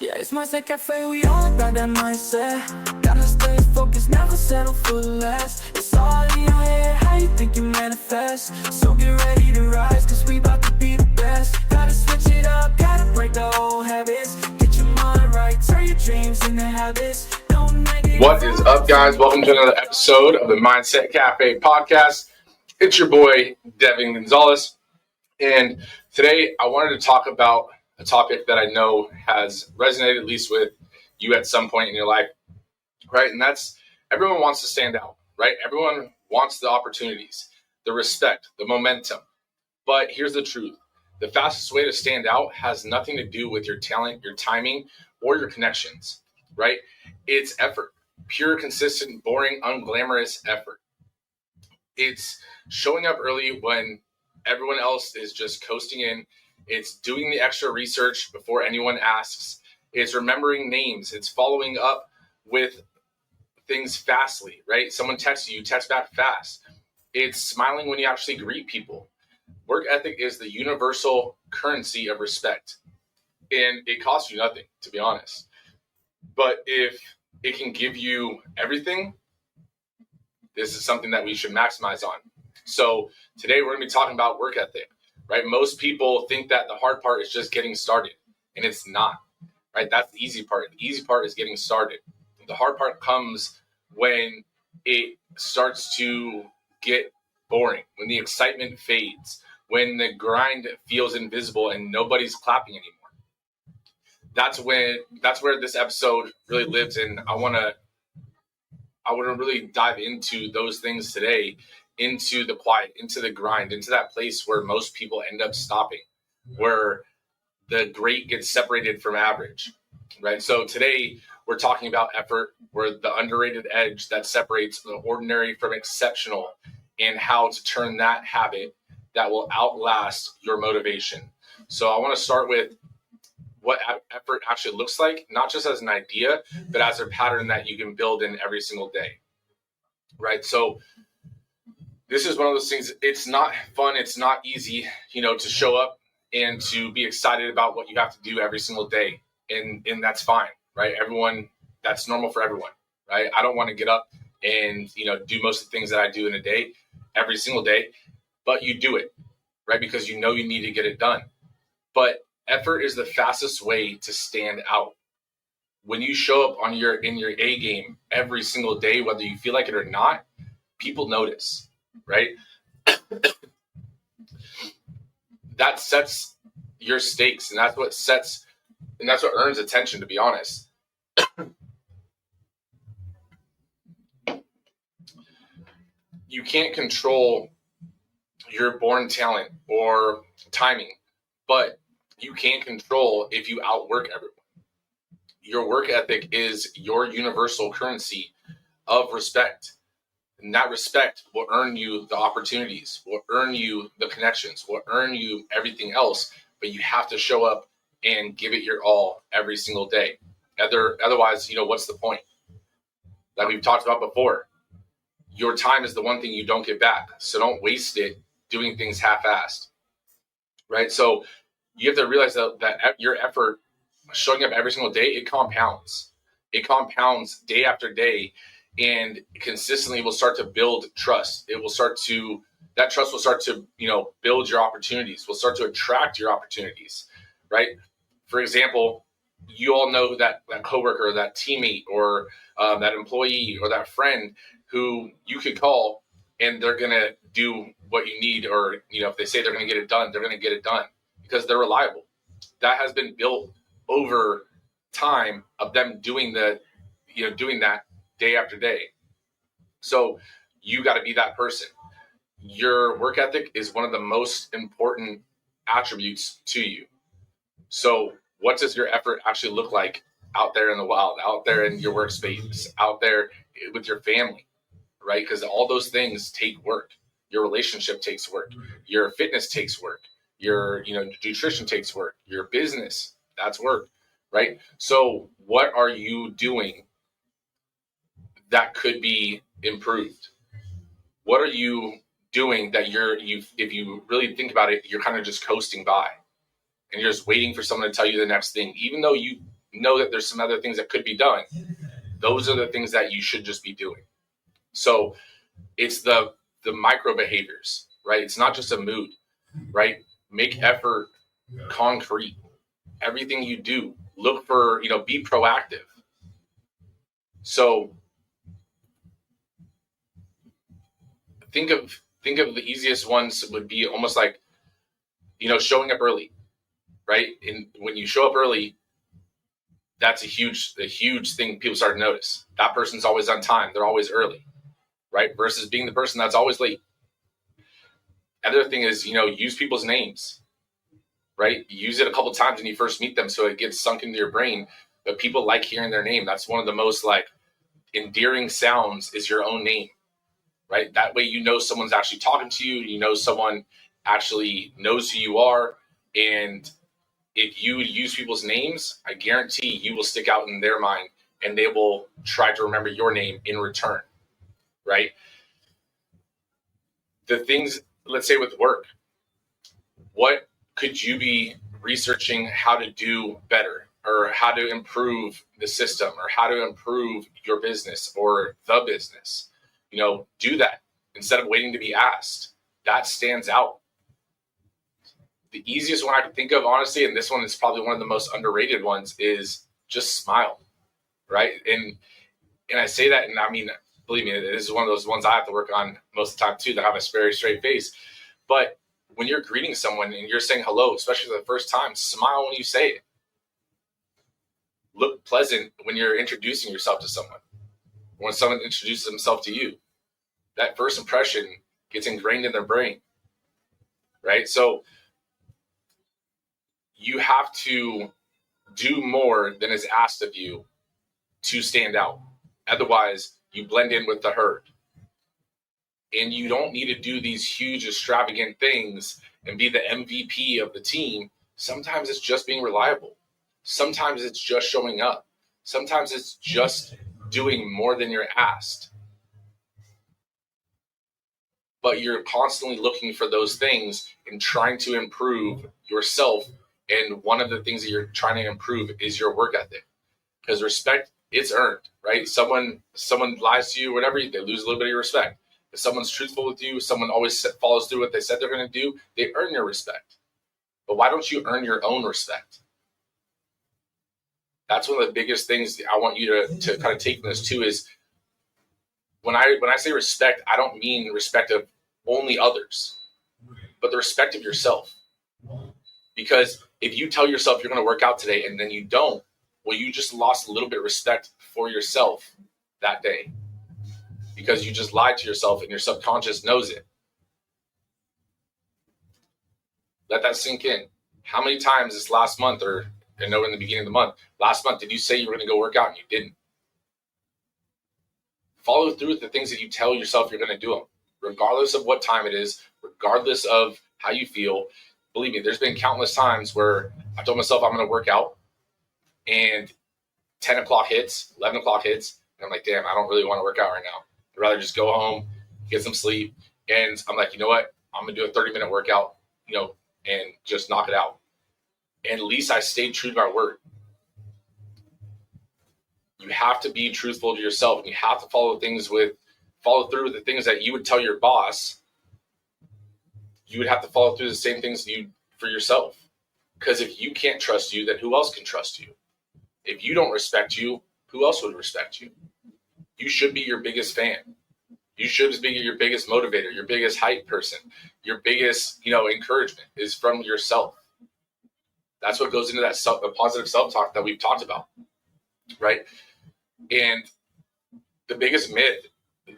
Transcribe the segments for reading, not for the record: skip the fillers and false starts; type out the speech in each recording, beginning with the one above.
Yeah, it's mindset cafe, we all got that mindset. Gotta stay focused, never settle for less. It's all in your head, how you think you manifest. So get ready to rise, cause we about to be the best. Gotta switch it up, gotta break the old habits. Get your mind right, turn your dreams into habits. What is up, guys? Welcome to another episode of the Mindset Cafe podcast. It's your boy, Devin Gonzalez. And today I wanted to talk about a topic that I know has resonated at least with you at some point in your life, right? And that's everyone wants to stand out, right? Everyone wants the opportunities, the respect, the momentum. But here's the truth. The fastest way to stand out has nothing to do with your talent, your timing, or your connections, right? It's effort, pure, consistent, boring, unglamorous effort. It's showing up early when everyone else is just coasting in. It's doing the extra research before anyone asks. It's remembering names. It's following up with things fastly, right? Someone texts you, text back fast. It's smiling when you actually greet people. Work ethic is the universal currency of respect. And it costs you nothing, to be honest. But if it can give you everything, this is something that we should maximize on. So today we're going to be talking about work ethic, right? Most people think that the hard part is just getting started, and it's not, right? That's the easy part. The easy part is getting started. The hard part comes when it starts to get boring, when the excitement fades, when the grind feels invisible and nobody's clapping anymore. That's where this episode really lives, and I want to really dive into those things today, into the quiet, into the grind, into that place where most people end up stopping, where the great gets separated from average, right? So today we're talking about effort, where the underrated edge that separates the ordinary from exceptional, and how to turn that habit that will outlast your motivation. So I want to start with what effort actually looks like, not just as an idea, but as a pattern that you can build in every single day, right? So this is one of those things, it's not fun, it's not easy, to show up and to be excited about what you have to do every single day. And that's fine, right? That's normal for everyone, right? I don't want to get up and, do most of the things that I do in a day, every single day, but you do it, right? Because you know you need to get it done. But effort is the fastest way to stand out. When you show up in your A game every single day, whether you feel like it or not, people notice, right? That sets your stakes, and that's what earns attention, to be honest. You can't control your born talent or timing, but you can control if you outwork everyone. Your work ethic is your universal currency of respect. And that respect will earn you the opportunities, will earn you the connections, will earn you everything else. But you have to show up and give it your all every single day. Otherwise, what's the point? Like we've talked about before, your time is the one thing you don't get back. So don't waste it doing things half-assed, right? So you have to realize that your effort, showing up every single day, it compounds. It compounds day after day, and consistently will start to build trust. That trust will start to, build your opportunities, will start to attract your opportunities, right? For example, you all know that coworker, that teammate, or that employee, or that friend who you could call and they're going to do what you need, or, if they say they're going to get it done, they're going to get it done because they're reliable. That has been built over time of them doing that day after day. So you got to be that person. Your work ethic is one of the most important attributes to you. So what does your effort actually look like out there in the wild, out there in your workspace, out there with your family, right? Because all those things take work. Your relationship takes work. Your fitness takes work. Your nutrition takes work. Your business, that's work, right? So what are you doing that could be improved? What are you doing that if you really think about it, you're kind of just coasting by and you're just waiting for someone to tell you the next thing, even though you know that there's some other things that could be done, those are the things that you should just be doing. So it's the micro behaviors, right? It's not just a mood, right? Make effort concrete. Everything you do, look for, be proactive. So think of the easiest ones would be almost like, showing up early, right? And when you show up early, that's a huge thing people start to notice. That person's always on time. They're always early, right? Versus being the person that's always late. Other thing is, use people's names, right? Use it a couple times when you first meet them so it gets sunk into your brain. But people like hearing their name. That's one of the most endearing sounds is your own name, right? That way someone's actually talking to you. Someone actually knows who you are. And if you use people's names, I guarantee you will stick out in their mind and they will try to remember your name in return, right? The things, let's say with work, what could you be researching how to do better or how to improve the system or how to improve your business or the business? Do that instead of waiting to be asked. That stands out. The easiest one I can think of, honestly, and this one is probably one of the most underrated ones, is just smile, right? And I say that, and I mean, believe me, this is one of those ones I have to work on most of the time too, to have a very straight face. But when you're greeting someone and you're saying hello, especially for the first time, smile when you say it. Look pleasant when you're introducing yourself to someone. When someone introduces themselves to you, that first impression gets ingrained in their brain, right? So you have to do more than is asked of you to stand out. Otherwise, you blend in with the herd. And you don't need to do these huge, extravagant things and be the MVP of the team. Sometimes it's just being reliable. Sometimes it's just showing up. Sometimes it's just doing more than you're asked. But you're constantly looking for those things and trying to improve yourself. And one of the things that you're trying to improve is your work ethic. Because respect, it's earned, right? Someone lies to you, whatever, they lose a little bit of your respect. If someone's truthful with you, someone always follows through what they said they're going to do, they earn your respect. But why don't you earn your own respect? That's one of the biggest things I want you to kind of take from this too, is when I say respect, I don't mean respect of only others, but the respect of yourself. Because if you tell yourself you're going to work out today and then you don't, well, you just lost a little bit of respect for yourself that day because you just lied to yourself and your subconscious knows it. Let that sink in. How many times this last month, or I know in the beginning of the month, last month, did you say you were going to go work out and you didn't? Follow through with the things that you tell yourself you're going to do them, regardless of what time it is, regardless of how you feel. Believe me, there's been countless times where I told myself I'm going to work out and 10 o'clock hits, 11 o'clock hits, and I'm like, damn, I don't really want to work out right now. I'd rather just go home, get some sleep. And I'm like, you know what? I'm going to do a 30-minute workout, and just knock it out. And at least I stayed true to my word. You have to be truthful to yourself, and you have to follow through with the things that you would tell your boss. You would have to follow through the same things for yourself. Because if you can't trust you, then who else can trust you? If you don't respect you, who else would respect you? You should be your biggest fan. You should be your biggest motivator, your biggest hype person. Your biggest, encouragement is from yourself. That's what goes into that positive self-talk that we've talked about, right? And the biggest myth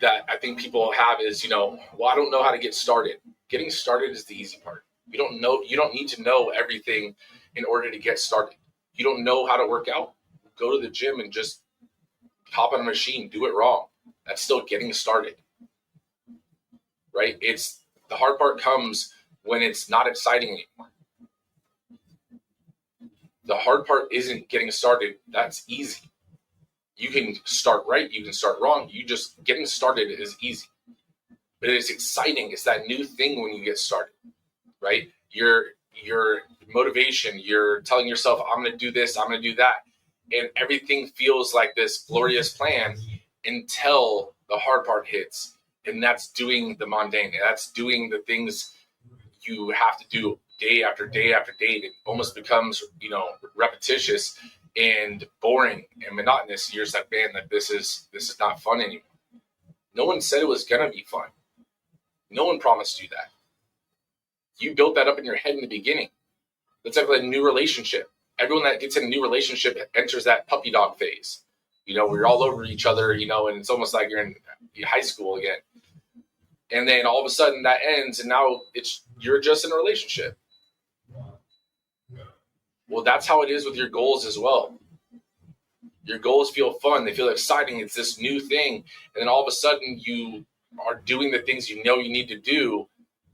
that I think people have is, well, I don't know how to get started. Getting started is the easy part. You don't need to know everything in order to get started. You don't know how to work out. Go to the gym and just hop on a machine, do it wrong. That's still getting started, right? The hard part comes when it's not exciting anymore. The hard part isn't getting started. That's easy. You can start right. You can start wrong. Getting started is easy. But it's exciting. It's that new thing when you get started, right? Your motivation, you're telling yourself, I'm going to do this, I'm going to do that. and everything feels like this glorious plan until the hard part hits. And that's doing the mundane. That's doing the things you have to do day after day after day. It almost becomes, repetitious and boring and monotonous. You're just like, man, like this is not fun anymore. No one said it was gonna be fun. No one promised you that. You built that up in your head in the beginning. That's like a new relationship. Everyone that gets in a new relationship enters that puppy dog phase, where you're all over each other, and it's almost like you're in high school again. And then all of a sudden that ends, and now you're just in a relationship. Well, that's how it is with your goals as well. Your goals feel fun. They feel exciting. It's this new thing. And then all of a sudden you are doing the things you need to do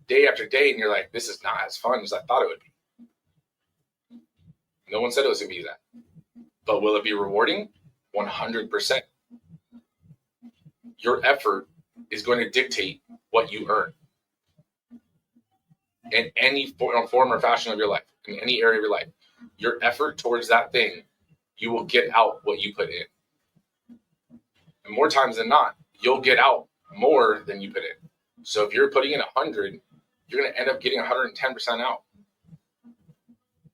day after day. And you're like, this is not as fun as I thought it would be. No one said it was going to be that. But will it be rewarding? 100%. Your effort is going to dictate what you earn in any form or fashion of your life, in any area of your life. Your effort towards that thing, you will get out what you put in. And more times than not, you'll get out more than you put in. So if you're putting in 100, you're going to end up getting 110% out.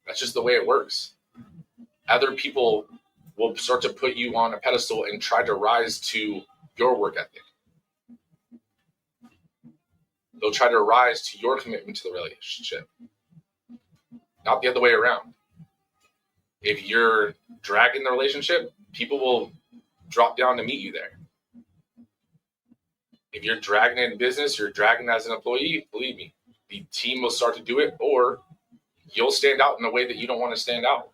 That's just the way it works. Other people will start to put you on a pedestal and try to rise to your work ethic. They'll try to rise to your commitment to the relationship, not the other way around. If you're dragging the relationship, people will drop down to meet you there. If you're dragging it in business, you're dragging as an employee, believe me, the team will start to do it, or you'll stand out in a way that you don't want to stand out.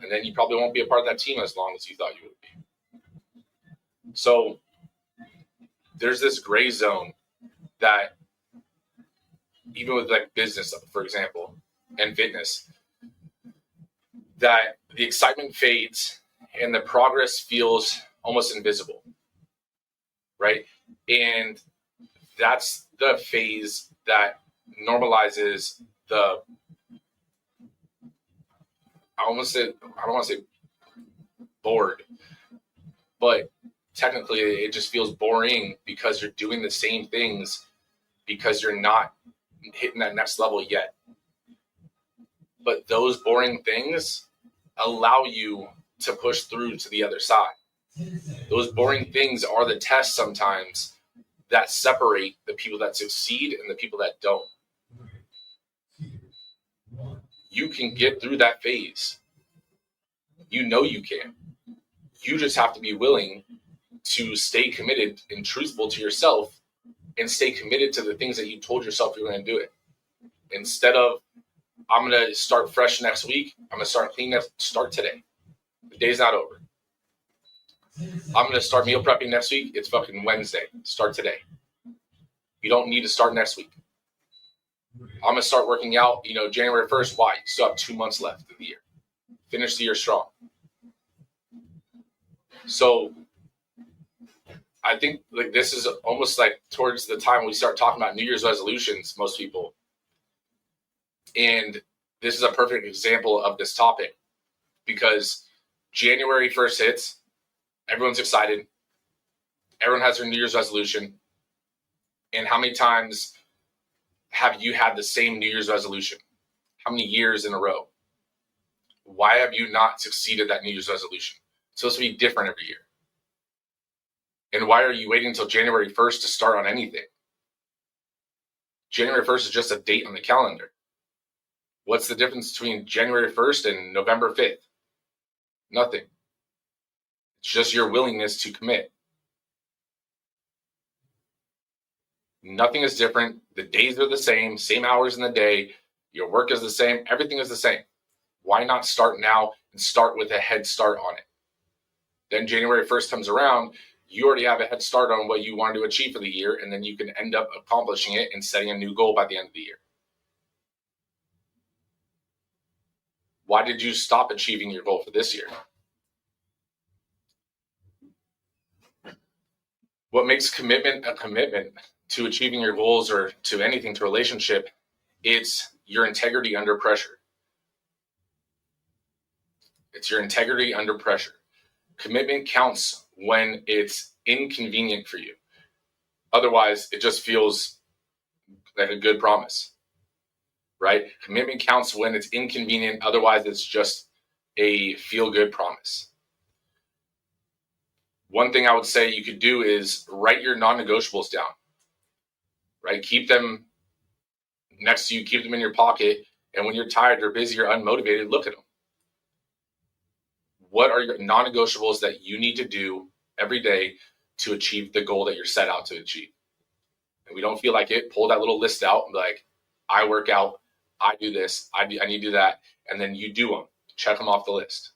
And then you probably won't be a part of that team as long as you thought you would be. So there's this gray zone that even with like business, for example, and fitness, that the excitement fades and the progress feels almost invisible, right? And that's the phase that normalizes the, I don't want to say bored, but technically it just feels boring because you're doing the same things because you're not hitting that next level yet. But those boring things allow you to push through to the other side. Those boring things are the tests sometimes that separate the people that succeed and the people that don't. You can get through that phase. You know you can. You just have to be willing to stay committed and truthful to yourself and stay committed to the things that you told yourself you're going to do it. Instead of, I'm going to start fresh next week, I'm going to start clean start today. The day's not over. I'm going to start meal prepping next week. It's fucking Wednesday. Start today. You don't need to start next week. I'm going to start working out, January 1st. Why? You still have 2 months left of the year. Finish the year strong. So I think like this is almost like towards the time we start talking about New Year's resolutions, most people. And this is a perfect example of this topic because January 1st hits, everyone's excited, everyone has their New Year's resolution. And how many times have you had the same New Year's resolution? How many years in a row? Why have you not succeeded that New Year's resolution? It's supposed to be different every year. And why are you waiting until January 1st to start on anything? January 1st is just a date on the calendar. What's the difference between January 1st and November 5th? Nothing. It's just your willingness to commit. Nothing is different. The days are the same hours in the day. Your work is the same. Everything is the same. Why not start now and start with a head start on it? Then January 1st comes around, you already have a head start on what you wanted to achieve for the year, and then you can end up accomplishing it and setting a new goal by the end of the year. Why did you stop achieving your goal for this year? What makes commitment a commitment to achieving your goals or to anything, to relationship, it's your integrity under pressure. It's your integrity under pressure. Commitment counts when it's inconvenient for you. Otherwise, it just feels like a good promise, right? Commitment counts when it's inconvenient. Otherwise, it's just a feel-good promise. One thing I would say you could do is write your non-negotiables down, right? Keep them next to you, keep them in your pocket, and when you're tired or busy or unmotivated, look at them. What are your non-negotiables that you need to do every day to achieve the goal that you're set out to achieve? And we don't feel like it, pull that little list out and be like, I work out, I do this, I need to do that, and then you do them. Check them off the list.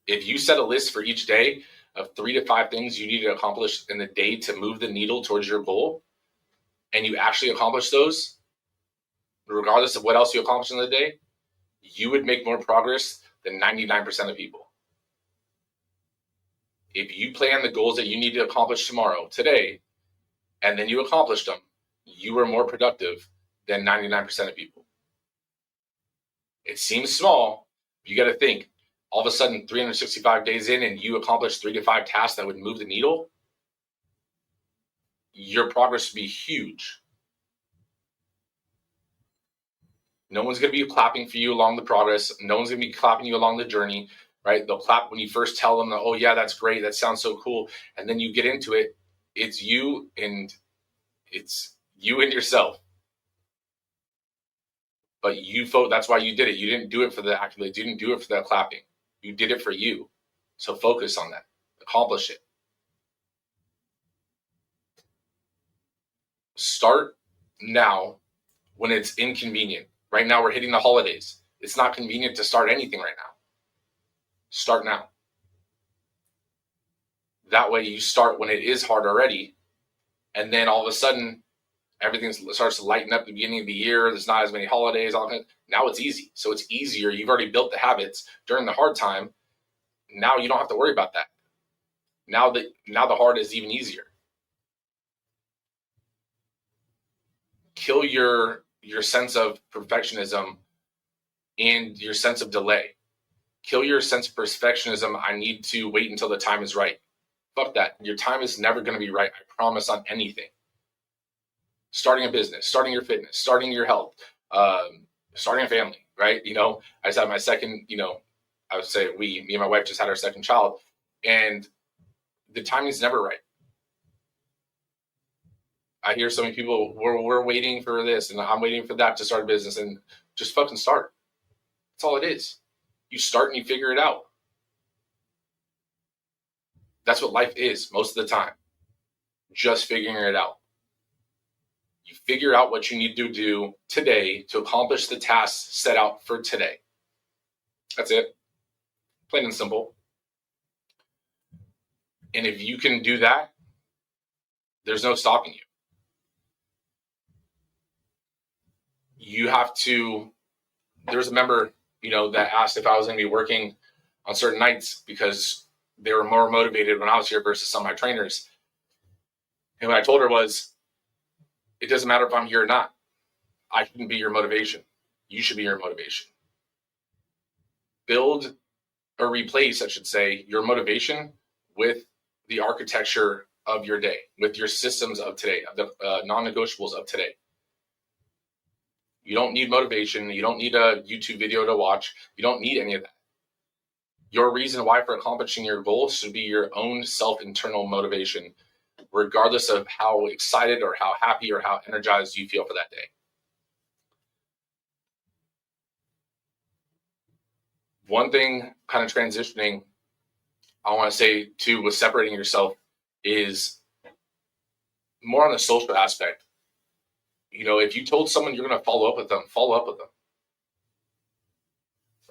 If you set a list for each day of 3 to 5 things you need to accomplish in the day to move the needle towards your goal, and you actually accomplish those, regardless of what else you accomplish in the day, you would make more progress than 99% of people. If you plan the goals that you need to accomplish tomorrow, today, and then you accomplish them, you are more productive than 99% of people. It seems small, but you got to think, all of a sudden 365 days in and you accomplish 3 to 5 tasks that would move the needle, your progress would be huge. No one's going to be clapping for you along the progress. No one's going to be clapping you along the journey, right? They'll clap when you first tell them, oh yeah, that's great. That sounds so cool. And then you get into it. It's you and yourself. But that's why you did it. You didn't do it for the accolades. You didn't do it for the clapping. You did it for you. So focus on that. Accomplish it. Start now when it's inconvenient. Right now we're hitting the holidays. It's not convenient to start anything right now. Start now. That way you start when it is hard already. And then all of a sudden, everything starts to lighten up at the beginning of the year. There's not as many holidays. Now it's easy. So it's easier. You've already built the habits during the hard time. Now you don't have to worry about that. Now the hard is even easier. Kill your sense of perfectionism and your sense of delay. Kill your sense of perfectionism. I need to wait until the time is right. Fuck that. Your time is never going to be right. I promise, on anything. Starting a business, starting your fitness, starting your health, starting a family, right? I just had my second, I would say me and my wife just had our second child, and the timing is never right. I hear so many people, we're waiting for this and I'm waiting for that to start a business, and just fucking start. That's all it is. You start and you figure it out. That's what life is most of the time. Just figuring it out. You figure out what you need to do today to accomplish the tasks set out for today. That's it. Plain and simple. And if you can do that, there's no stopping you. You have to, there's a member, that asked if I was going to be working on certain nights because they were more motivated when I was here versus some of my trainers. And what I told her was, it doesn't matter if I'm here or not. I shouldn't be your motivation. You should be your motivation. Build or replace, I should say, your motivation with the architecture of your day, with your systems of today, of the non-negotiables of today. You don't need motivation. You don't need a YouTube video to watch. You don't need any of that. Your reason why for accomplishing your goals should be your own self-internal motivation, regardless of how excited or how happy or how energized you feel for that day. One thing kind of transitioning, I want to say too, with separating yourself is more on the social aspect. If you told someone you're going to follow up with them, follow up with them.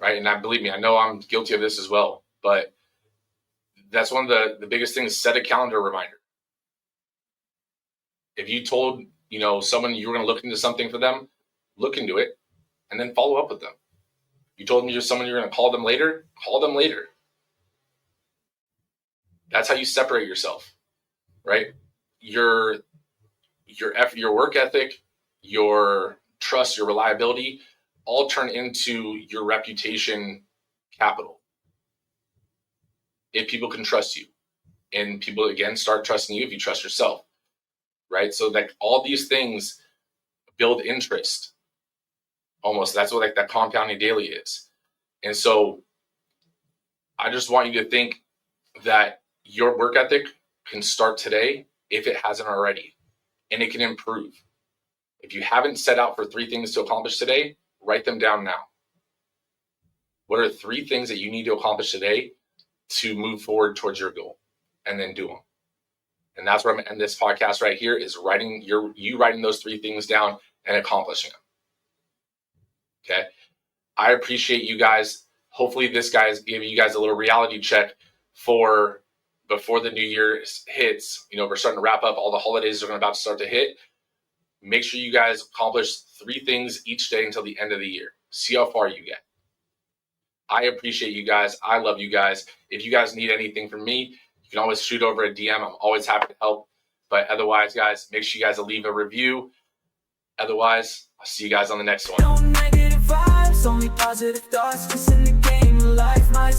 Right? And believe me, I know I'm guilty of this as well, but that's one of the biggest things. Set a calendar reminder. If you told, someone you were going to look into something for them, look into it and then follow up with them. You told them you're someone you're going to call them later, call them later. That's how you separate yourself, right? Your effort, your work ethic, your trust, your reliability all turn into your reputation capital. If people can trust you, and people again start trusting you if you trust yourself, right? So like all these things build interest. Almost that's what like that compounding daily is. And so I just want you to think that your work ethic can start today if it hasn't already, and it can improve. If you haven't set out for 3 things to accomplish today, write them down now. What are 3 things that you need to accomplish today to move forward towards your goal? And then do them. And that's where I'm going to end this podcast right here, is writing those 3 things down and accomplishing them. Okay. I appreciate you guys. Hopefully this guys gave you guys a little reality check for before the new year hits. You know, we're starting to wrap up. All the holidays are about to start to hit. Make sure you guys accomplish 3 things each day until the end of the year. See how far you get. I appreciate you guys. I love you guys. If you guys need anything from me, you can always shoot over a DM. I'm always happy to help. But otherwise, guys, make sure you guys leave a review. Otherwise, I'll see you guys on the next one. No negative vibes, only positive thoughts. 'Cause in the game of life, my